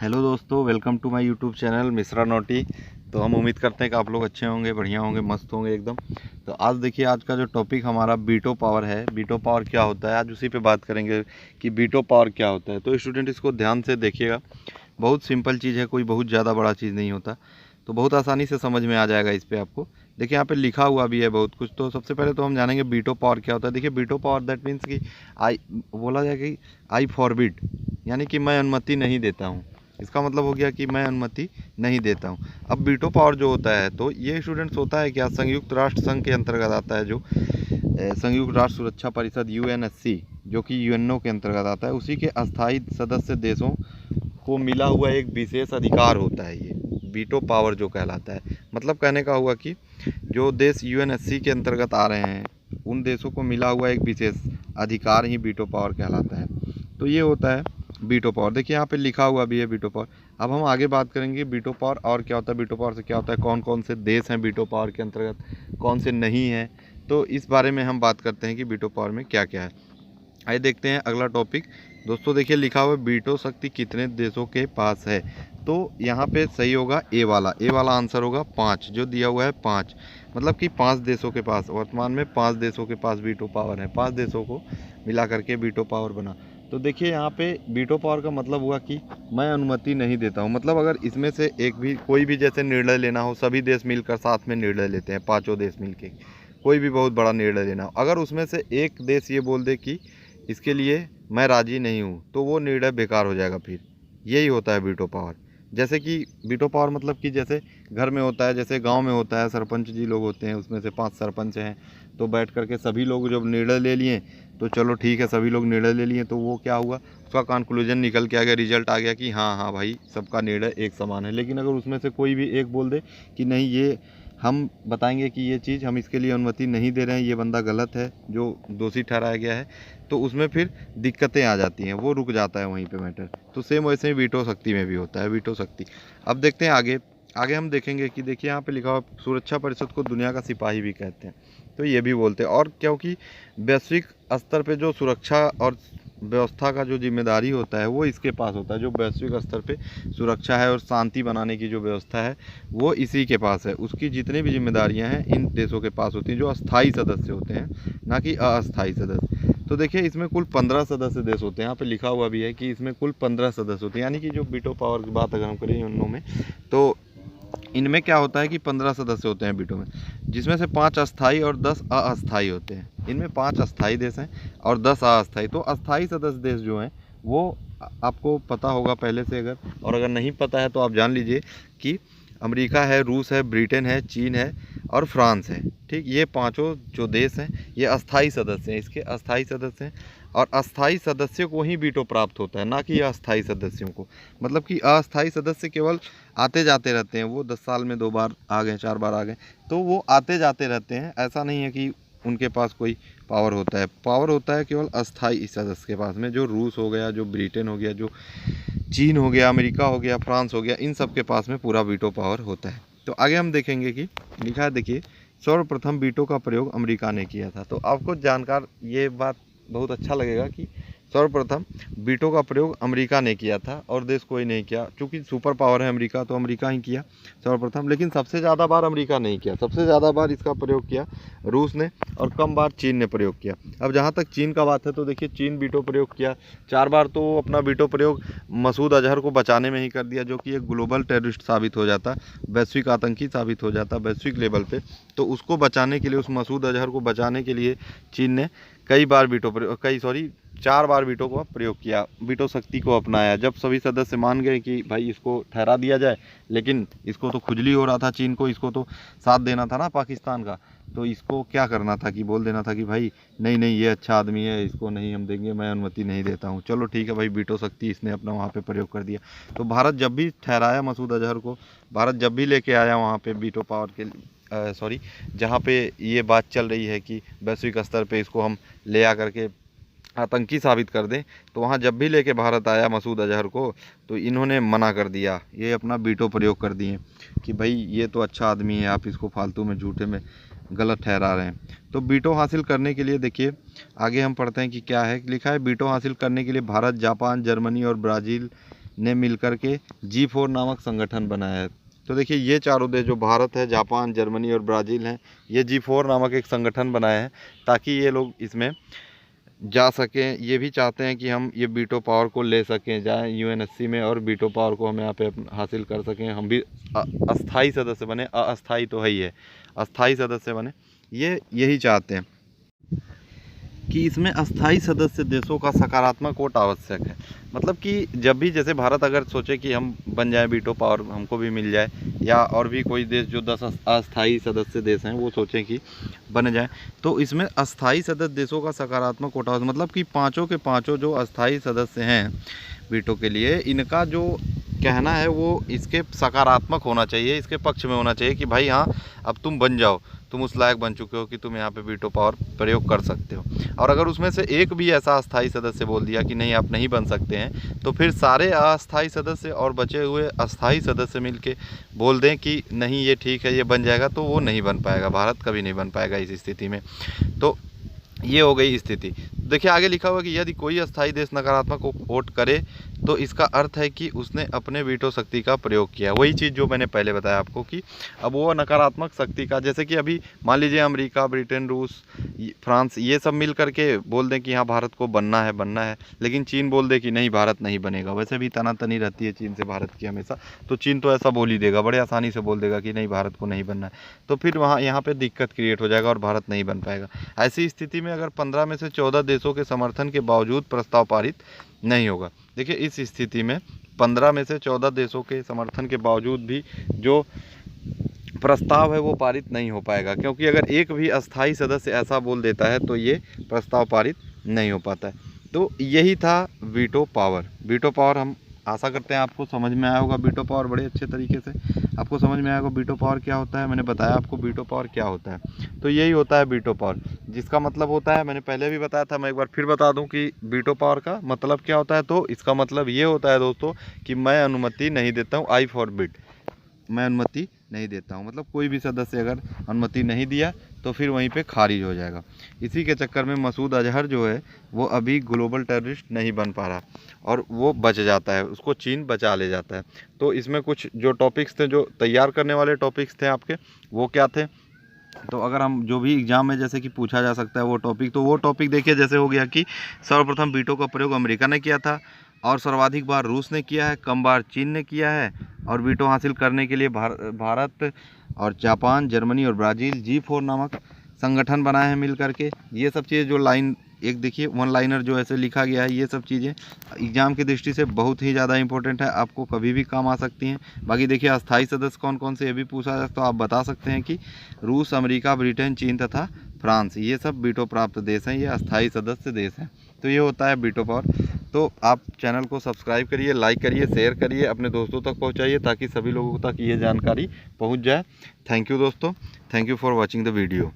Hello दोस्तों, welcome to my YouTube channel Mishra नोटी। तो हम उम्मीद करते हैं कि आप लोग अच्छे होंगे, बढ़िया होंगे, मस्त होंगे एकदम। तो आज देखिए, आज का जो टॉपिक हमारा बीटो पावर है। बीटो पावर क्या होता है, आज उसी पे बात करेंगे कि बीटो पावर क्या होता है। तो स्टूडेंट इसको ध्यान से देखिएगा, बहुत सिंपल चीज़ है, कोई बहुत ज़्यादा बड़ा चीज़ नहीं होता। तो बहुत आसानी से समझ में आ जाएगा इस पर आपको। देखिए यहाँ पे लिखा हुआ भी है बहुत कुछ। तो सबसे पहले तो हम जानेंगे बीटो पावर क्या होता है। देखिए बीटो पावर दैट मीन्स कि आई बोला जाए कि आई फॉरबिड, यानी कि मैं अनुमति नहीं देता हूँ। इसका मतलब हो गया कि मैं अनुमति नहीं देता हूँ। अब बीटो पावर जो होता है, तो ये स्टूडेंट्स होता है क्या, संयुक्त राष्ट्र संघ के अंतर्गत आता है। जो संयुक्त राष्ट्र सुरक्षा परिषद यूएनएससी, जो कि यूएनओ के अंतर्गत आता है, उसी के अस्थायी सदस्य देशों को मिला हुआ एक विशेष अधिकार होता है ये बीटो पावर जो कहलाता है। मतलब कहने का हुआ कि जो देश यूएनएससी के अंतर्गत आ रहे हैं, उन देशों को मिला हुआ एक विशेष अधिकार ही बीटो पावर कहलाता है। तो ये होता है बीटो पावर। देखिए यहाँ पे लिखा हुआ भी है बीटो पावर। अब हम आगे बात करेंगे बीटो पावर और क्या होता है, बीटो पावर से क्या होता है, कौन कौन से देश हैं बीटो पावर के अंतर्गत, कौन से नहीं हैं। तो इस बारे में हम बात करते हैं कि बीटो पावर में क्या क्या है। आइए देखते हैं अगला टॉपिक। दोस्तों देखिए लिखा हुआ है बीटो शक्ति कितने देशों के पास है। तो यहाँ पे सही होगा ए वाला आंसर होगा 5, जो दिया हुआ है 5। मतलब कि 5 देशों के पास, वर्तमान में 5 देशों के पास बीटो पावर है। 5 देशों को मिला करके बीटो पावर बना। तो देखिए यहाँ पे बीटो पावर का मतलब हुआ कि मैं अनुमति नहीं देता हूँ। मतलब अगर इसमें से एक भी कोई भी जैसे निर्णय लेना हो, सभी देश मिलकर साथ में निर्णय लेते हैं, पाँचों देश मिलके कोई भी बहुत बड़ा निर्णय लेना हो, अगर उसमें से एक देश ये बोल दे कि इसके लिए मैं राज़ी नहीं हूँ, तो वो निर्णय बेकार हो जाएगा। फिर यही होता है बीटो पावर। जैसे कि बीटो पावर मतलब कि जैसे घर में होता है, जैसे गांव में होता है, सरपंच जी लोग होते हैं, उसमें से 5 सरपंच हैं। तो बैठ करके सभी लोग जब निर्णय ले लिए, तो चलो ठीक है, सभी लोग निर्णय ले लिए, तो वो क्या हुआ, उसका कंक्लूजन निकल के आ गया, रिजल्ट आ गया कि हाँ हाँ भाई सबका निर्णय एक समान है। लेकिन अगर उसमें से कोई भी एक बोल दे कि नहीं, ये हम बताएंगे कि ये चीज़ हम इसके लिए अनुमति नहीं दे रहे हैं, ये बंदा गलत है, जो दोषी ठहराया गया है, तो उसमें फिर दिक्कतें आ जाती हैं, वो रुक जाता है वहीं पे मैटर। तो सेम वैसे ही वीटो शक्ति में भी होता है, वीटो शक्ति। अब देखते हैं आगे। आगे हम देखेंगे कि देखिए यहाँ पे लिखा हुआ सुरक्षा परिषद को दुनिया का सिपाही भी कहते हैं। तो ये भी बोलते हैं, और क्योंकि वैश्विक स्तर पे जो सुरक्षा और व्यवस्था का जो जिम्मेदारी होता है वो इसके पास होता है। जो वैश्विक स्तर पे सुरक्षा है और शांति बनाने की जो व्यवस्था है वो इसी के पास है। उसकी जितनी भी जिम्मेदारियां हैं इन देशों के पास होती हैं, जो अस्थाई सदस्य होते हैं, ना कि अस्थाई सदस्य। तो देखिए इसमें कुल 15 सदस्य देश होते हैं। यहाँ पे लिखा हुआ भी है कि इसमें कुल 15 सदस्य होते हैं। यानी कि जो बीटो पावर की बात अगर हम करें यूएनओ में, तो इनमें क्या होता है कि 15 सदस्य होते हैं बीटो में, जिसमें से 5 अस्थाई और 10 अस्थाई होते हैं। इनमें 5 अस्थाई देश हैं और 10 अस्थाई। तो अस्थाई सदस्य देश जो हैं वो आपको पता होगा पहले से, अगर और अगर नहीं पता है तो आप जान लीजिए कि अमेरिका है, रूस है, ब्रिटेन है, चीन है और फ्रांस है। ठीक, ये पांचों जो देश हैं ये अस्थाई सदस्य हैं, इसके अस्थाई सदस्य हैं। और अस्थाई सदस्य को ही वीटो प्राप्त होता है, ना कि अस्थाई सदस्यों को। मतलब कि अस्थाई सदस्य केवल आते जाते रहते हैं, वो 10 साल में 2 बार आ गए, 4 बार आ गए, तो वो आते जाते रहते हैं। ऐसा नहीं है कि उनके पास कोई पावर होता है। पावर होता है केवल अस्थाई सदस्य के पास में, जो रूस हो गया, जो ब्रिटेन हो गया, जो चीन हो गया, अमेरिका हो गया, फ्रांस हो गया, इन सब के पास में पूरा वीटो पावर होता है। तो आगे हम देखेंगे कि लिखा है, देखिए सर्वप्रथम वीटो का प्रयोग अमेरिका ने किया था। तो आपको जानकार ये बात बहुत अच्छा लगेगा कि सर्वप्रथम वीटो का प्रयोग अमेरिका ने किया था और देश कोई नहीं किया। चूँकि सुपर पावर है अमेरिका, तो अमेरिका ही किया सर्वप्रथम। लेकिन सबसे ज़्यादा बार अमेरिका नहीं किया, सबसे ज़्यादा बार इसका प्रयोग किया रूस ने, और कम बार चीन ने प्रयोग किया। अब जहाँ तक चीन का बात है, तो देखिए चीन वीटो प्रयोग किया 4 बार। तो वो अपना वीटो प्रयोग मसूद अजहर को बचाने में ही कर दिया, जो कि एक ग्लोबल टेररिस्ट साबित हो जाता, वैश्विक आतंकी साबित हो जाता वैश्विक लेवल पे। तो उसको बचाने के लिए, उस मसूद अजहर को बचाने के लिए चीन ने कई बार वीटो प्रयोग, 4 बार वीटो का प्रयोग किया, वीटो शक्ति को अपनाया। जब सभी सदस्य मान गए कि भाई इसको ठहरा दिया जाए, लेकिन इसको तो खुजली हो रहा था चीन को, इसको तो साथ देना था ना पाकिस्तान का, तो इसको क्या करना था कि बोल देना था कि भाई नहीं नहीं ये अच्छा आदमी है, इसको नहीं हम देंगे, मैं अनुमति नहीं देता हूँ। चलो ठीक है भाई, वीटो शक्ति इसने अपना वहाँ पे प्रयोग कर दिया। तो भारत जब भी ठहराया मसूद अजहर को, भारत जब भी लेके आया वहाँ पे वीटो पावर के जहाँ पे ये बात चल रही है कि वैश्विक स्तर पे इसको हम ले आ करके आतंकी साबित कर दें, तो वहाँ जब भी लेके भारत आया मसूद अजहर को, तो इन्होंने मना कर दिया, ये अपना वीटो प्रयोग कर दिए कि भाई ये तो अच्छा आदमी है, आप इसको फालतू में झूठे में गलत ठहरा रहे हैं। तो वीटो हासिल करने के लिए देखिए आगे हम पढ़ते हैं कि क्या है लिखा है। वीटो हासिल करने के लिए भारत, जापान, जर्मनी और ब्राज़ील ने मिलकर के G4 नामक संगठन बनाया है। तो देखिए ये चारों देश जो भारत है, जापान, जर्मनी और ब्राज़ील हैं, ये G4 नामक एक संगठन बनाए हैं ताकि ये लोग इसमें जा सकें। ये भी चाहते हैं कि हम ये वीटो पावर को ले सकें, जाएँ UNSC में और वीटो पावर को हम यहाँ पे हासिल कर सकें, हम भी अस्थाई सदस्य बने। अस्थाई तो है ही है, अस्थाई सदस्य बने, ये यही चाहते हैं कि इसमें अस्थाई सदस्य देशों का सकारात्मक वोट आवश्यक है। मतलब कि जब भी जैसे भारत अगर सोचे कि हम बन जाए वीटो पावर हमको भी मिल जाए, या और भी कोई देश जो 10 अस्थाई सदस्य देश हैं वो सोचें कि बन जाए, तो इसमें अस्थाई सदस्य देशों का सकारात्मक वोट आवश्यक, मतलब कि पाँचों के पाँचों जो अस्थाई सदस्य हैं वीटो के लिए, इनका जो कहना है वो इसके सकारात्मक होना चाहिए, इसके पक्ष में होना चाहिए कि भाई हाँ अब तुम बन जाओ, तुम उस लायक बन चुके हो कि तुम यहाँ पे वीटो पावर प्रयोग कर सकते हो। और अगर उसमें से एक भी ऐसा अस्थाई सदस्य बोल दिया कि नहीं आप नहीं बन सकते हैं, तो फिर सारे अस्थाई सदस्य और बचे हुए अस्थाई सदस्य मिलके बोल दें कि नहीं ये ठीक है ये बन जाएगा, तो वो नहीं बन पाएगा, भारत कभी नहीं बन पाएगा इस स्थिति में। तो ये हो गई स्थिति। देखिए आगे लिखा हुआ कि यदि कोई अस्थाई देश नकारात्मक वोट करे तो इसका अर्थ है कि उसने अपने वीटो शक्ति का प्रयोग किया। वही चीज़ जो मैंने पहले बताया आपको कि अब वो नकारात्मक शक्ति का, जैसे कि अभी मान लीजिए अमेरिका, ब्रिटेन, रूस, फ्रांस ये सब मिल करके बोल दें कि हाँ भारत को बनना है, लेकिन चीन बोल दे कि नहीं भारत नहीं बनेगा। वैसे भी तनातनी रहती है चीन से भारत की हमेशा, तो चीन तो ऐसा बोल ही देगा, बड़े आसानी से बोल देगा कि नहीं भारत को नहीं बनना है, तो फिर यहाँ पर दिक्कत क्रिएट हो जाएगा और भारत नहीं बन पाएगा। ऐसी स्थिति में अगर 15 में से 14 देशों के समर्थन के बावजूद प्रस्ताव पारित नहीं होगा। देखिए इस स्थिति में 15 में से 14 देशों के समर्थन के बावजूद भी जो प्रस्ताव है वो पारित नहीं हो पाएगा, क्योंकि अगर एक भी अस्थाई सदस्य ऐसा बोल देता है तो ये प्रस्ताव पारित नहीं हो पाता है। तो यही था वीटो पावर। वीटो पावर हम आशा करते हैं आपको समझ में आया होगा। वीटो पावर बड़े अच्छे तरीके से आपको समझ में आया होगा। वीटो पावर क्या होता है, मैंने बताया आपको वीटो पावर क्या होता है। तो यही होता है वीटो पावर, जिसका मतलब होता है, मैंने पहले भी बताया था, मैं एक बार फिर बता दूं कि वीटो पावर का मतलब क्या होता है। तो इसका मतलब ये होता है दोस्तों कि मैं अनुमति नहीं देता हूँ, आई फॉरबिड, मैं अनुमति नहीं देता हूँ। मतलब कोई भी सदस्य अगर अनुमति नहीं दिया तो फिर वहीं पे खारिज हो जाएगा। इसी के चक्कर में मसूद अजहर जो है वो अभी ग्लोबल टेररिस्ट नहीं बन पा रहा और वो बच जाता है, उसको चीन बचा ले जाता है। तो इसमें कुछ जो टॉपिक्स थे, जो तैयार करने वाले टॉपिक्स थे आपके, वो क्या थे, तो अगर हम जो भी एग्जाम में जैसे कि पूछा जा सकता है वो टॉपिक, तो वो टॉपिक देखिए जैसे हो गया कि सर्वप्रथम वीटो का प्रयोग अमेरिका ने किया था और सर्वाधिक बार रूस ने किया है, कम बार चीन ने किया है, और वीटो हासिल करने के लिए भारत और जापान, जर्मनी और ब्राज़ील G4 नामक संगठन बनाए हैं मिल करके। ये सब चीज़ें जो लाइन एक देखिए वन लाइनर जो ऐसे लिखा गया है, ये सब चीज़ें एग्जाम की दृष्टि से बहुत ही ज़्यादा इंपॉर्टेंट है, आपको कभी भी काम आ सकती हैं। बाकी देखिए अस्थाई सदस्य कौन कौन से ये भी पूछा जाए तो आप बता सकते हैं कि रूस, अमेरिका, ब्रिटेन, चीन तथा फ्रांस, ये सब वीटो प्राप्त देश हैं, ये अस्थाई सदस्य देश हैं। तो ये होता है वीटो पावर। तो आप चैनल को सब्सक्राइब करिए, लाइक करिए, शेयर करिए, अपने दोस्तों तक पहुंचाइए ताकि सभी लोगों तक ये जानकारी पहुंच जाए। थैंक यू दोस्तों, thank you for watching the video.